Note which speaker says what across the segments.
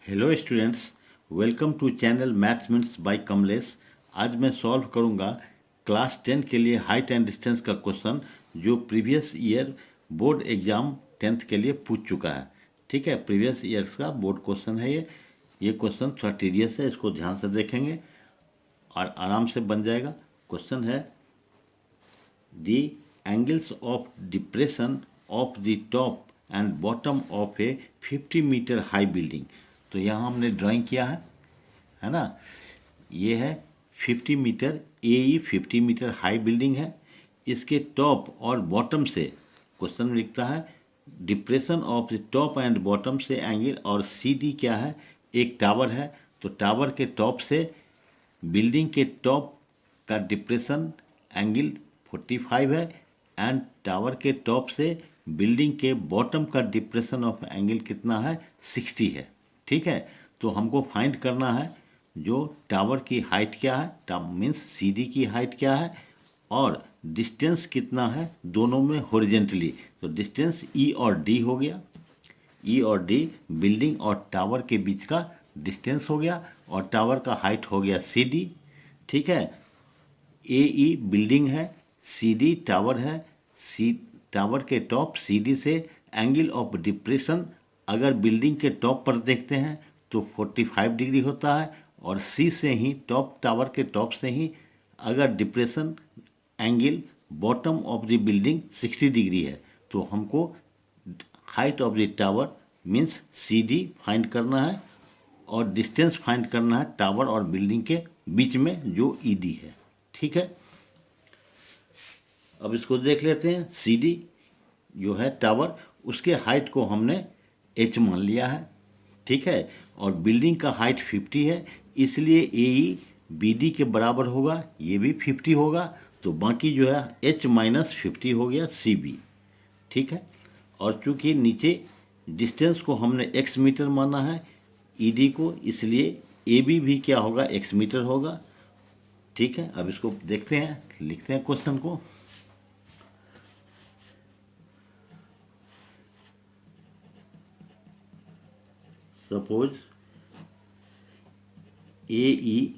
Speaker 1: Hello students, welcome to channel maths minutes by Kamlesh. आज मैं solve करूंगा क्लास 10 के लिए हाइट एंड डिस्टेंस का क्वेश्चन जो previous year board exam 10th के लिए पूछ चुका है। ठीक है, प्रीवियस ईयर्स का बोर्ड क्वेश्चन है ये क्वेश्चन थोड़ा टीडियस है, इसको ध्यान से देखेंगे और आराम से बन जाएगा। क्वेश्चन है the angles of depression of the top and bottom of a 50 metre high building. तो यहाँ हमने ड्राइंग किया है ना। ये है 50 मीटर ए 50 मीटर हाई बिल्डिंग है। इसके टॉप और बॉटम से क्वेश्चन में लिखता है depression of the top and bottom से एंगल, और सी डी क्या है, एक टावर है। तो टावर के टॉप से बिल्डिंग के टॉप का डिप्रेशन एंगल 45 है एंड टावर के टॉप से बिल्डिंग के बॉटम का डिप्रेशन ऑफ एंगल कितना है, 60 है। ठीक है, तो हमको फाइंड करना है जो टावर की हाइट क्या है, मीन्स सी डी की हाइट क्या है, और डिस्टेंस कितना है दोनों में हॉरिजेंटली। तो डिस्टेंस ई और डी हो गया, ई और डी बिल्डिंग और टावर के बीच का डिस्टेंस हो गया, और टावर का हाइट हो गया सी डी। ठीक है, ए ई बिल्डिंग है, सी डी टावर है, सी टावर के टॉप सी डी से एंगल ऑफ डिप्रेशन अगर बिल्डिंग के टॉप पर देखते हैं तो 45 डिग्री होता है, और सी से ही टॉप टावर के टॉप से ही अगर depression angle bottom of the building 60 degree है तो हमको height of the tower means C D find करना है, और डिस्टेंस फाइंड करना है टावर और बिल्डिंग के बीच में जो ई डी है। ठीक है, अब इसको देख लेते हैं। सी डी जो है टावर, उसके हाइट को हमने एच मान लिया है। ठीक है, और बिल्डिंग का हाइट 50 है, इसलिए ए ई बी डी के बराबर होगा, ये भी 50 होगा, तो बाकी जो है एच माइनस 50 हो गया सी बी। ठीक है, और चूंकि नीचे डिस्टेंस को हमने एक्स मीटर माना है ई डी को, इसलिए ए बी भी क्या होगा, एक्स मीटर होगा। ठीक है, अब इसको देखते हैं, लिखते हैं क्वेश्चन को। Suppose A E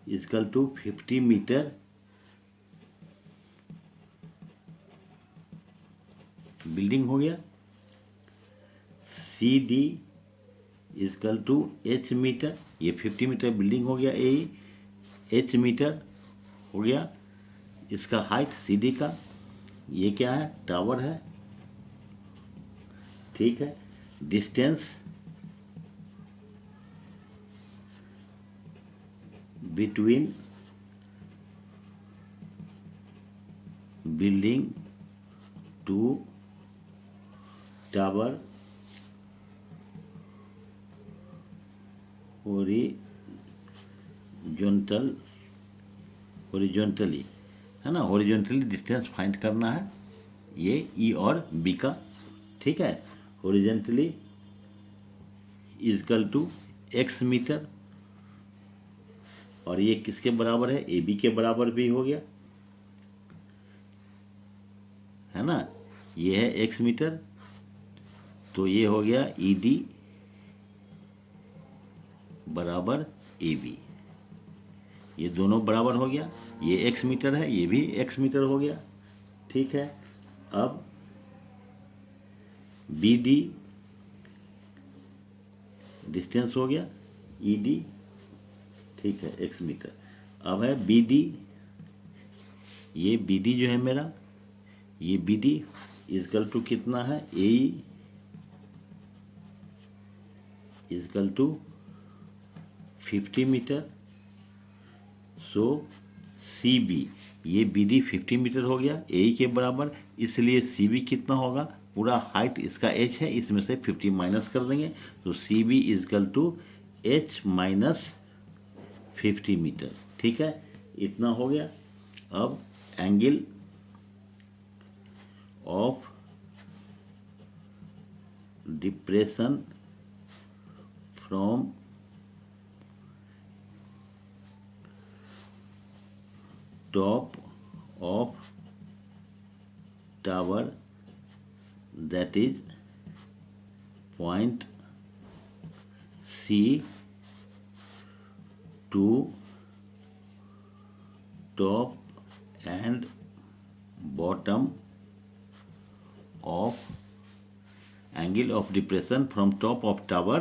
Speaker 1: is equal to 50 metre building हो गया, C D is equal to H metre, ये 50 मीटर बिल्डिंग हो गया, ए एच मीटर हो गया। इसका हाइट सी डी का, ये क्या है, टावर है। ठीक है, distance between building to tower horizontally है ना, हॉरिजॉन्टली डिस्टेंस फाइंड करना है, ये ई और बी का। ठीक है, horizontally is equal to X metre, और ये किसके बराबर है, ए बी के बराबर भी हो गया, है ना। ये है एक्स मीटर, तो ये हो गया ई डी बराबर ए बी, ये दोनों बराबर हो गया। ये एक्स मीटर है, ये भी एक्स मीटर हो गया। ठीक है, अब बी डी डिस्टेंस हो गया ई डी, ठीक है, एक्स मीटर। अब है बी डी, ये बी डी जो है मेरा, ये बी डी इजकल टू कितना है, A is equal to 50 metre, so C B, ये बी डी 50 मीटर हो गया ए के बराबर, इसलिए सी बी कितना होगा, पूरा हाइट इसका एच है, इसमें से 50 माइनस कर देंगे, तो C B is equal to H minus 50 metre. ठीक है, इतना हो गया। अब angle of depression from top of tower, that is point C to top and bottom of angle of depression from top of tower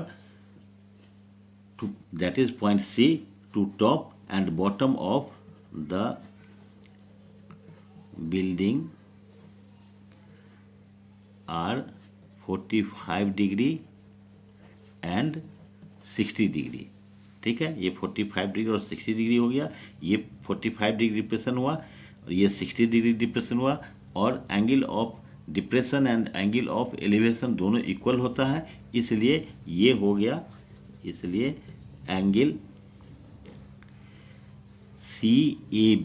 Speaker 1: to, that is point C, to top and bottom of the building are 45 degree and 60 degree. ठीक है, ये 45 degree और 60 degree हो गया। ये 45 degree depression हुआ और ये 60 डिग्री डिप्रेशन हुआ, और angle of depression and angle of elevation दोनों इक्वल होता है, इसलिए ये हो गया। इसलिए angle C A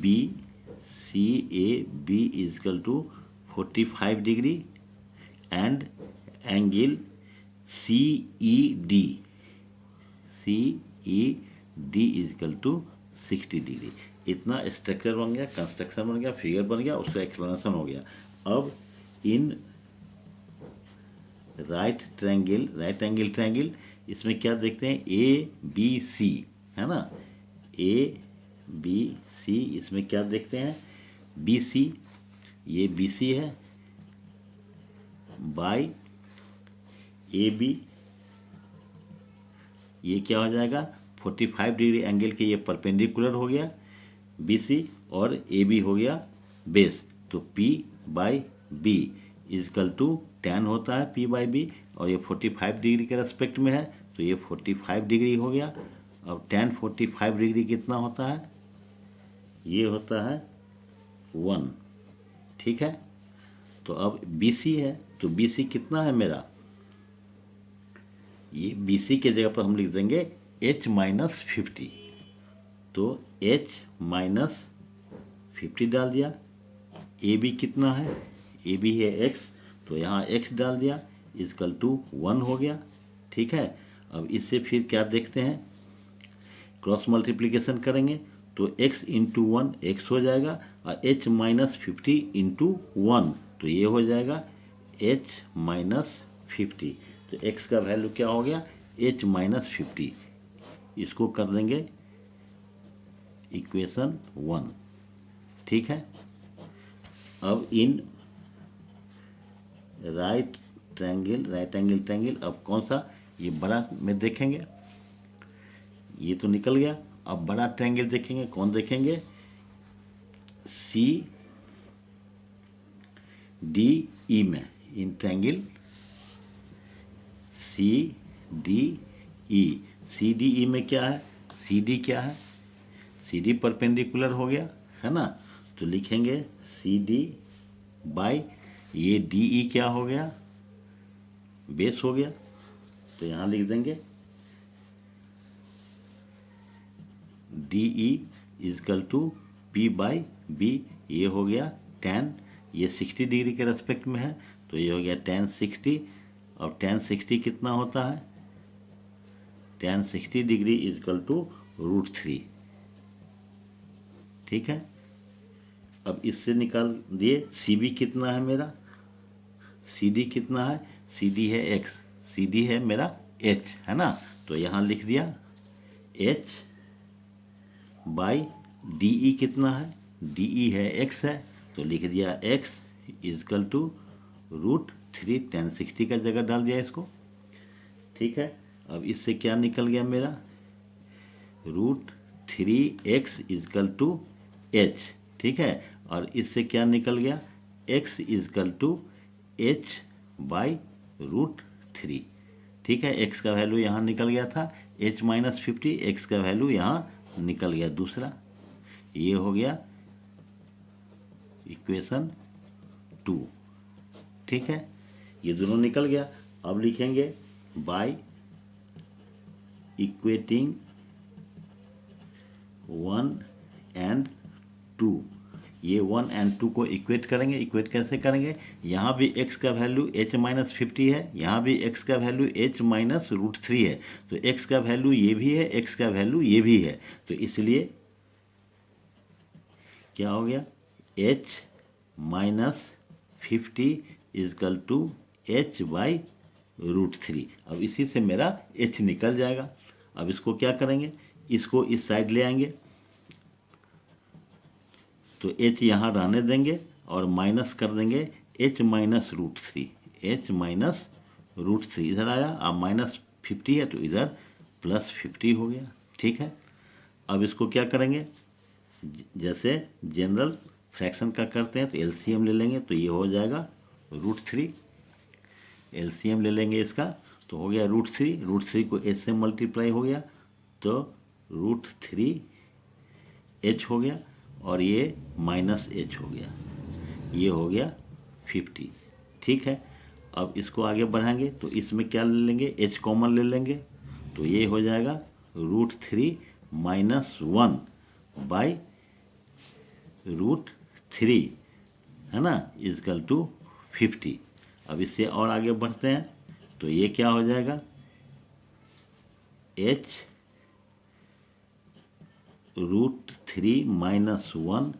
Speaker 1: B is equal to 45 degree and angle C E D is equal to 60 degree. इतना स्ट्रक्चर बन गया, कंस्ट्रक्शन बन गया, फिगर बन गया, उसका एक्सप्लेनेशन हो गया। अब इन राइट एंगल ट्रायंगल इसमें क्या देखते हैं, ए बी सी है ना, ए बी सी इसमें क्या देखते हैं, बी सी, ये बी सी है बाई ए बी, ये क्या हो जाएगा 45 डिग्री एंगल के ये परपेंडिकुलर हो गया बी सी, और ए बी हो गया बेस। तो P by B is equal to tan होता है P बाई बी, और ये 45 डिग्री के रेस्पेक्ट में है तो ये 45 डिग्री हो गया। अब tan 45 डिग्री कितना होता है, ये होता है 1। ठीक है, तो अब BC है, तो BC कितना है मेरा, ये BC के जगह पर हम लिख देंगे H माइनस 50, तो H माइनस 50 डाल दिया। AB कितना है, AB है X, तो यहाँ X डाल दिया, इजकल टू 1 हो गया। ठीक है, अब इससे फिर क्या देखते हैं, क्रॉस मल्टीप्लिकेशन करेंगे तो x इंटू 1 x हो जाएगा, और h माइनस 50 इंटू 1 तो ये हो जाएगा h माइनस 50। तो x का वैल्यू क्या हो गया, h माइनस 50। इसको कर देंगे इक्वेशन 1। ठीक है, अब इन राइट एंगल अब कौन सा, ये बड़ा में देखेंगे, ये तो निकल गया। अब बड़ा ट्रायंगल देखेंगे, कौन देखेंगे, सी डी ई में, in triangle C D E में क्या है, सी डी क्या है, सी डी परपेंडिकुलर हो गया है ना, तो लिखेंगे सी डी बाई ये डी ई क्या हो गया, बेस हो गया, तो यहाँ लिख देंगे D E is equal to P by B, ये हो गया tan, ये 60 डिग्री के रेस्पेक्ट में है तो ये हो गया tan 60। और tan 60 कितना होता है, tan 60 डिग्री इजकल टू √3। ठीक है, अब इससे निकाल दिए सी बी कितना है मेरा, सी डी कितना है, सी डी है x, सी डी है मेरा h है ना, तो यहाँ लिख दिया h बाई डी ई कितना है, डी ई है x है तो लिख दिया x इजकल टू √3, tan 60 का जगह डाल दिया इसको। ठीक है, अब इससे क्या निकल गया मेरा, √3x इजकल टू h। ठीक है, और इससे क्या निकल गया, x is equal to h by √3। ठीक है, x का वैल्यू यहाँ निकल गया था h माइनस 50, x का वैल्यू यहाँ निकल गया दूसरा, ये हो गया इक्वेशन 2। ठीक है, ये दोनों निकल गया। अब लिखेंगे बाय इक्वेटिंग 1 एंड 2, ये 1 एंड 2 को इक्वेट करेंगे। इक्वेट कैसे करेंगे, यहाँ भी x का वैल्यू h माइनस 50 है, यहाँ भी x का वैल्यू h माइनस √3 है, तो x का वैल्यू ये भी है, x का वैल्यू ये भी है, तो इसलिए क्या हो गया, h minus 50 is equal to h by √3। अब इसी से मेरा h निकल जाएगा। अब इसको क्या करेंगे, इसको इस साइड ले आएंगे, तो h यहाँ रहने देंगे और माइनस कर देंगे h minus root three, h minus root three इधर आया। अब -50 है तो इधर +50 हो गया। ठीक है, अब इसको क्या करेंगे, जैसे जनरल फ्रैक्शन का करते हैं तो एलसीएम ले लेंगे, तो ये हो जाएगा √3। एलसीएम ले लेंगे इसका, तो हो गया √3, √3 को h से मल्टीप्लाई हो गया तो √3h हो गया, और ये -h हो गया, ये हो गया 50। ठीक है, अब इसको आगे बढ़ाएंगे तो इसमें क्या ले लेंगे, h कॉमन ले लेंगे, तो ये हो जाएगा √3 -1 बाई √3, है ना, इजकल टू 50। अब इससे और आगे बढ़ते हैं तो ये क्या हो जाएगा, h √3 -1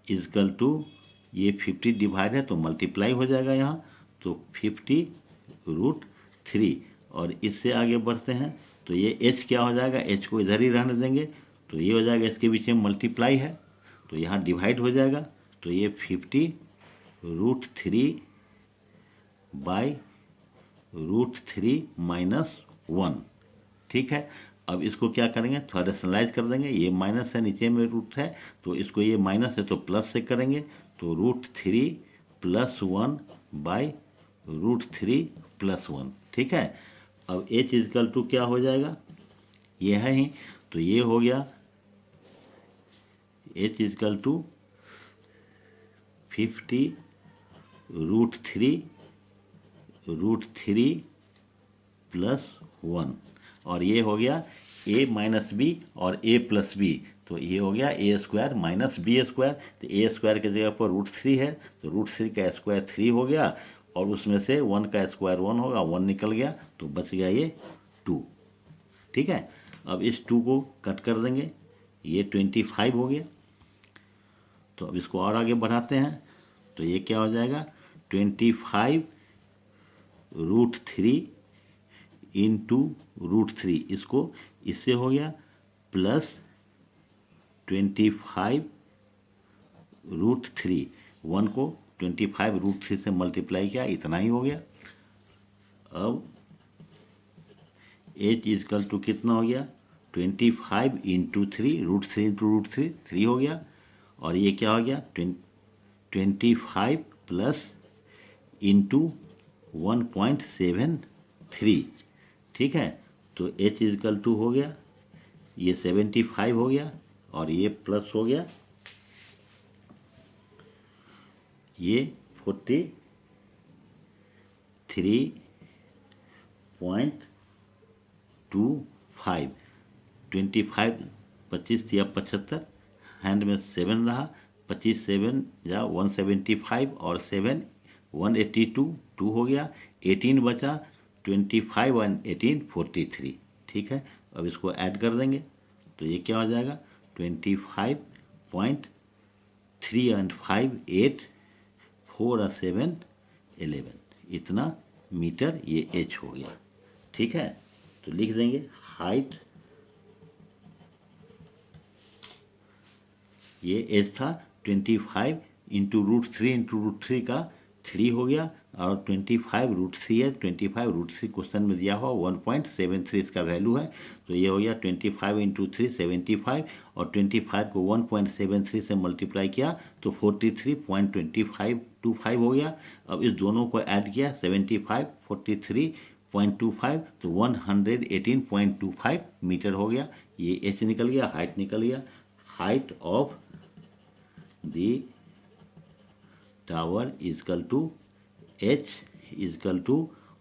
Speaker 1: इजकल टू, ये 50 डिवाइड है तो मल्टीप्लाई हो जाएगा यहाँ, तो 50√3। और इससे आगे बढ़ते हैं तो ये h क्या हो जाएगा, h को इधर ही रहने देंगे, तो ये हो जाएगा, इसके बीच में मल्टीप्लाई है तो यहाँ डिवाइड हो जाएगा, तो ये 50√3 बाई √3 -1। ठीक है, अब इसको क्या करेंगे, थोड़ा रेशनलाइज कर देंगे, ये माइनस है नीचे में रूट है, तो इसको ये माइनस है तो प्लस से करेंगे, तो √3 +1 बाई √3 +1। ठीक है, अब h इजकल टू क्या हो जाएगा, ये है ही, तो ये हो गया h इजकल टू 50√3 +1, और ये हो गया a माइनस बी और a प्लस बी, तो ये हो गया a square minus B square, तो a स्क्वायर की जगह पर √3 है तो √3 का स्क्वायर 3 हो गया, और उसमें से 1 का स्क्वायर 1 होगा, 1 निकल गया तो बच गया ये 2। ठीक है, अब इस 2 को कट कर देंगे, ये 25 हो गया, तो अब इसको और आगे बढ़ाते हैं तो ये क्या हो जाएगा, 25√3 इंटू √3, इसको इससे हो गया प्लस 25√3, 1 को 25√3 से मल्टीप्लाई किया, इतना ही हो गया। अब h इजकल टू कितना हो गया, 25 इंटू 3, √3 इंटू √3 3 हो गया, और ये क्या हो गया, 25 प्लस इंटू 1.73। ठीक है, तो h इजकल टू हो गया, ये 75 हो गया, और ये प्लस हो गया, ये 43.25, 25 25 या 75, हैंड में 7 रहा, 25 7 या 175 और 7 182, 2 हो गया, 18 बचा, 25 और 18 43। ठीक है, अब इसको ऐड कर देंगे तो ये क्या हो जाएगा, 25.3 and 5 8 4 और 7 11, इतना मीटर ये h हो गया। ठीक है, तो लिख देंगे हाइट, ये एज था 25 इंटू √3 का 3 हो गया, और 25√3 है, 25√3 क्वेश्चन में दिया हुआ 1.73 इसका वैल्यू है, तो ये हो गया 25 इंटू 3 75, और 25 को 1.73 से मल्टीप्लाई किया तो 43.25 हो गया। अब इस दोनों को ऐड किया, 75 43.25 तो 118.25 मीटर हो गया, ये h निकल गया, हाइट निकल गया। Height of the tower is equal to h is equal to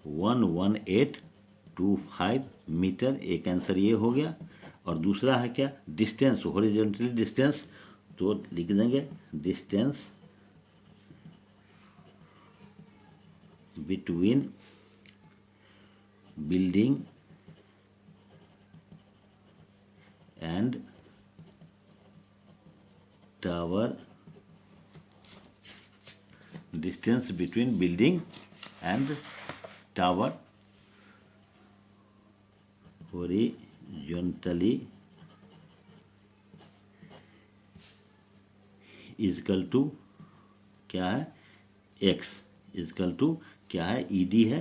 Speaker 1: 11825 metre, एक आंसर ये हो गया। और दूसरा है क्या, डिस्टेंस, हॉरिजॉन्टल डिस्टेंस, तो लिख देंगे distance between building and tower, distance between building and tower, horizontally is equal to क्या है, एक्स इजकल टू क्या है, ईडी है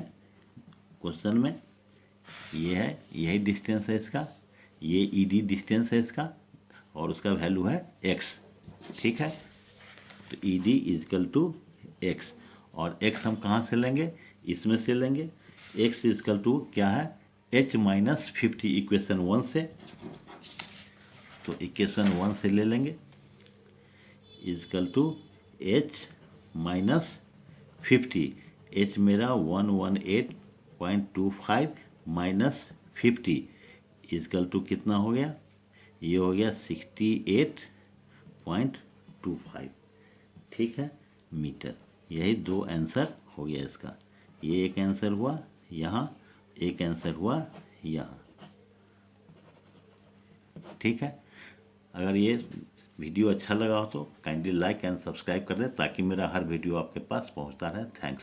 Speaker 1: क्वेश्चन में, ये है, यही डिस्टेंस है इसका, ये ईडी डिस्टेंस है इसका, और उसका वैल्यू है एक्स। ठीक है, तो ईडी इजकल टू एक्स, और एक्स हम कहाँ से लेंगे, इसमें से लेंगे। एक्स इजकल टू क्या है, एच माइनस 50 इक्वेशन 1 से, तो इक्वेशन 1 से ले लेंगे, is equal to H minus 50, H मेरा 118.25 माइनस 50 इजकल टू कितना हो गया, ये हो गया 68.25। ठीक है, मीटर। यही दो आंसर हो गया इसका, ये एक आंसर हुआ यहाँ, एक आंसर हुआ यहाँ। ठीक है, अगर ये वीडियो अच्छा लगा हो तो काइंडली लाइक एंड सब्सक्राइब कर दें ताकि मेरा हर वीडियो आपके पास पहुंचता रहे। थैंक्स।